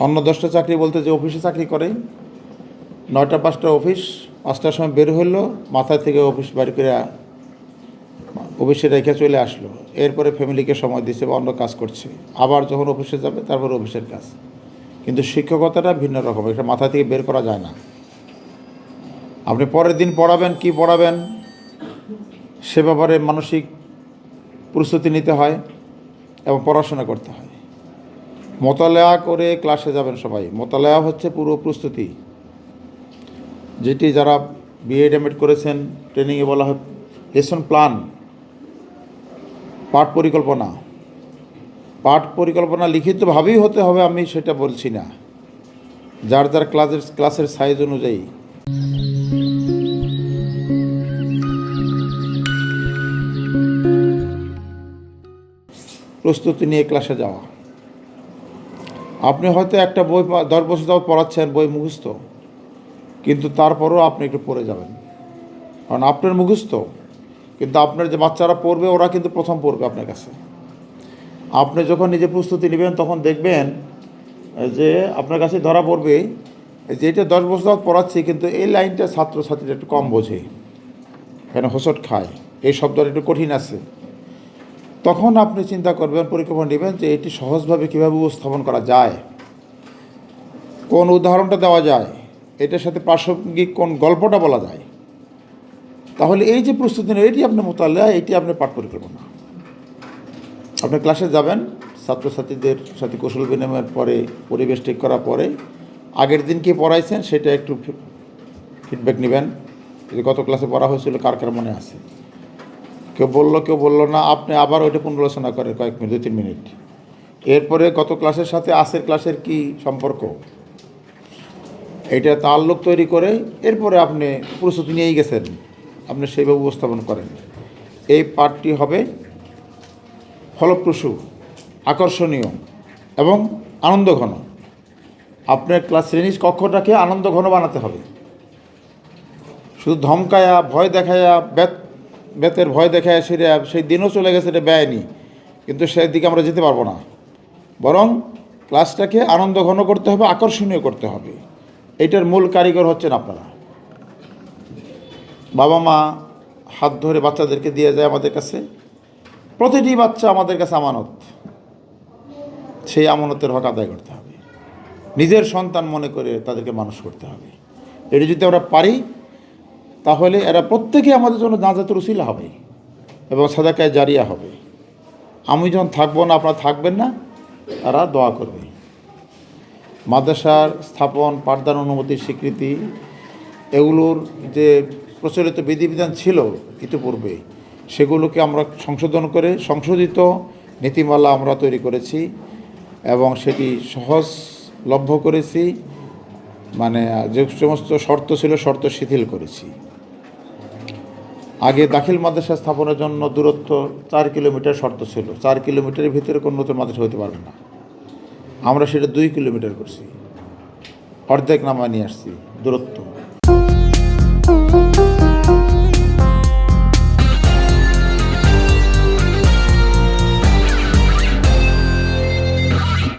অন্য 10টা চাকরি বলতে যে অফিসে চাকরি করে 9টা 5টা অফিস, 5টার সময় বের হলো, মাথা থেকে অফিস বাড়ি করে অফিসে রেখে চলে আসলো, এরপরে ফ্যামিলিকে সময় দিচ্ছে বা অন্য কাজ করছে, আবার যখন অফিসে যাবে তারপর অফিসের কাজ। কিন্তু শিক্ষকতাটা ভিন্ন রকম, এটা মাথা থেকে বের করা যায় না। আপনি পরের দিন পড়াবেন, কি পড়াবেন সে ব্যাপারে মানসিক প্রস্তুতি নিতে হয় এবং পড়াশোনা করতে হয়। মোতালেয়া করে ক্লাসে যাবেন সবাই। মোতালেয়া হচ্ছে পুরো প্রস্তুতি, যেটি যারা বিএড এমএড করেছেন ট্রেনিংয়ে বলা হয় লেসন প্ল্যান, পাঠ পরিকল্পনা। পাঠ পরিকল্পনা লিখিতভাবেই হতে হবে আমি সেটা বলছি না, যার যার ক্লাসের সাইজ অনুযায়ী। প্রস্তুতি নিয়ে ক্লাসে যাওয়া। আপনি হয়তো একটা বই 10 বছর যাবত পড়াচ্ছেন, বই মুখস্থ, কিন্তু তারপরেও আপনি একটু পড়ে যাবেন, কারণ আপনার মুখস্থ, কিন্তু আপনার যে বাচ্চারা পড়বে ওরা কিন্তু প্রথম পড়বে আপনার কাছে। আপনি যখন নিজে প্রস্তুতি নেবেন তখন দেখবেন যে আপনার কাছে ধরা পড়বে যে এটা 10 বছর যাবত পড়াচ্ছি, কিন্তু এই লাইনটা ছাত্রছাত্রীরা একটু কম বোঝে, কেন হোঁচট খায়, এই শব্দটা একটু কঠিন আছে। তখন আপনি চিন্তা করবেন, পরিকল্পনা নেবেন যে এটি সহজভাবে কীভাবে উপস্থাপন করা যায়, কোন উদাহরণটা দেওয়া যায়, এটার সাথে প্রাসঙ্গিক কোন গল্পটা বলা যায়। তাহলে এই যে প্রস্তুতি নেই, এটি আপনার মোতালেয়া, এটি আপনার পাঠ পরিকল্পনা। আপনি ক্লাসে যাবেন, ছাত্রছাত্রীদের সাথে কৌশল বিনিময়ের পরে, পরিবেশ ঠিক করার পরে, আগের দিন কি পড়াইছেন সেটা একটু ফিডব্যাক নেবেন, যে গত ক্লাসে পড়া হয়েছিল কার কার মনে আছে। কেউ বললো না, আপনি আবার ওইটা পুনরালোচনা করেন কয়েক মিনিট, 2-3 মিনিট। এরপরে গত ক্লাসের সাথে আজকের ক্লাসের কি সম্পর্ক, এটা তাল্লুক তৈরি করে এরপরে আপনি প্রস্তুতি নিয়েই গেছেন, আপনি সেইভাবে উপস্থাপন করেন। এই পাঠটি হবে ফলপ্রসূ, আকর্ষণীয় এবং আনন্দঘন। আপনার শ্রেণীর কক্ষটাকে আনন্দঘন বানাতে হবে। শুধু ধমকায়া, ভয় দেখায়া, বেতের ভয় দেখায় সেটা সেই দিনও চলে গেছে, এটা ব্যয়নি, কিন্তু সেই দিকে আমরা যেতে পারবো না। বরং ক্লাসটাকে আনন্দঘন করতে হবে, আকর্ষণীয় করতে হবে। এইটার মূল কারিগর হচ্ছেন আপনারা। বাবা মা হাত ধরে বাচ্চাদেরকে দিয়ে যায় আমাদের কাছে, প্রতিটি বাচ্চা আমাদের কাছে আমানত, সেই আমানতের হক আদায় করতে হবে, নিজের সন্তান মনে করে তাদেরকে মানুষ করতে হবে। এটা যদি আমরা পারি তাহলে এরা প্রত্যেকেই আমাদের জন্য নাজাতের উসিলা হবে এবং সাদাকায়ে জারিয়া হবে। আমি যখন থাকবো না, আপনারা থাকবেন না, তারা দোয়া করবে। মাদ্রাসার স্থাপন, পাঠদান অনুমতির স্বীকৃতি, এগুলোর যে প্রচলিত বিধিবিধান ছিল ইতিপূর্বে, সেগুলোকে আমরা সংশোধন করে সংশোধিত নীতিমালা আমরা তৈরি করেছি এবং সেটি সহজলভ্য করেছি। মানে যে সমস্ত শর্ত ছিল শর্ত শিথিল করেছি। আগে দাখিল মাদ্রাসা স্থাপনের জন্য দূরত্ব 4 কিলোমিটার শর্ত ছিল, 4 কিলোমিটারের ভিতরে কোনো নতুন মাদ্রাসা হতে পারবে না। আমরা সেটা 2 কিলোমিটার করছি, অর্ধেক নামায় নিয়ে আসছি দূরত্ব।